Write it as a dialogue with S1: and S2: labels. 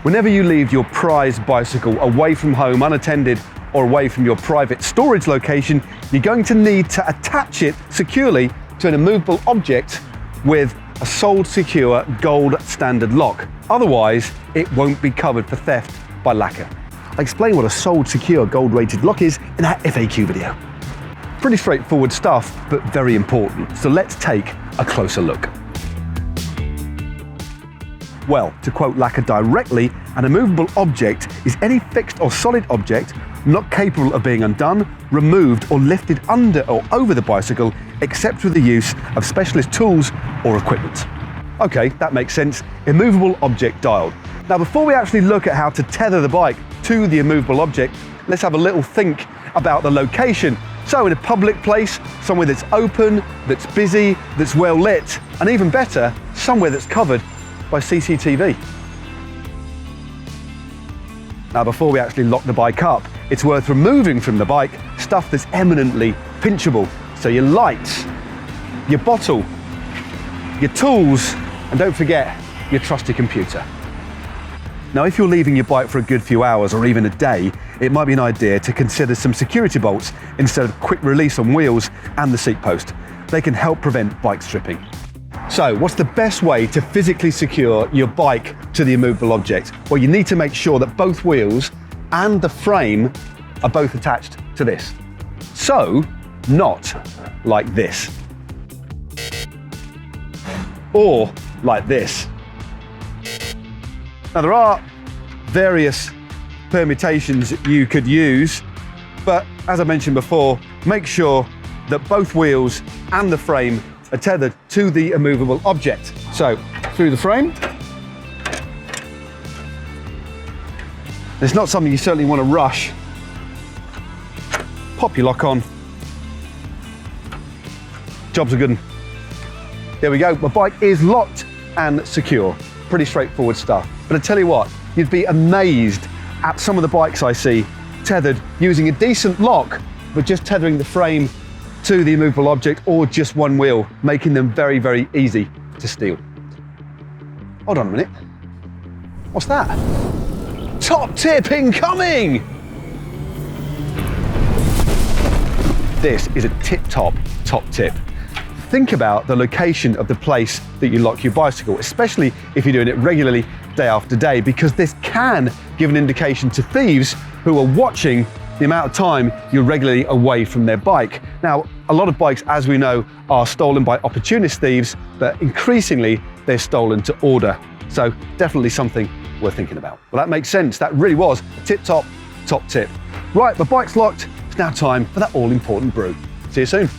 S1: Whenever you leave your prized bicycle away from home unattended or away from your private storage location, you're going to need to attach it securely to an immovable object with a sold secure gold standard lock. Otherwise, it won't be covered for theft by Laka. I explain what a sold secure gold rated lock is in that FAQ video. Pretty straightforward stuff, but very important. So let's take a closer look. Well, to quote Laka directly, an immovable object is any fixed or solid object not capable of being undone, removed or lifted under or over the bicycle except with the use of specialist tools or equipment. Okay, that makes sense. Immovable object dialed. Now before we actually look at how to tether the bike to the immovable object, let's have a little think about the location. So in a public place, somewhere that's open, that's busy, that's well lit, and even better, somewhere that's covered by CCTV. Now before we actually lock the bike up, it's worth removing from the bike stuff that's eminently pinchable. So your lights, your bottle, your tools, and don't forget your trusty computer. Now if you're leaving your bike for a good few hours or even a day, it might be an idea to consider some security bolts instead of quick release on wheels and the seat post. They can help prevent bike stripping. So what's the best way to physically secure your bike to the immovable object? Well, you need to make sure that both wheels and the frame are both attached to this. So, not like this. Or like this. Now there are various permutations you could use, but as I mentioned before, make sure that both wheels and the frame are tethered to the immovable object. So, through the frame. It's not something you certainly want to rush. Pop your lock on. Job's a good one. There we go, my bike is locked and secure. Pretty straightforward stuff. But I tell you what, you'd be amazed at some of the bikes I see tethered using a decent lock, but just tethering the frame to the immovable object or just one wheel, making them very, very easy to steal. Hold on a minute. What's that? Top tip incoming! This is a tip-top top tip. Think about the location of the place that you lock your bicycle, especially if you're doing it regularly day after day, because this can give an indication to thieves who are watching the amount of time you're regularly away from their bike. Now, a lot of bikes, as we know, are stolen by opportunist thieves, but increasingly they're stolen to order. So definitely something worth thinking about. Well, that makes sense. That really was a tip-top top tip. Right, the bike's locked. It's now time for that all-important brew. See you soon.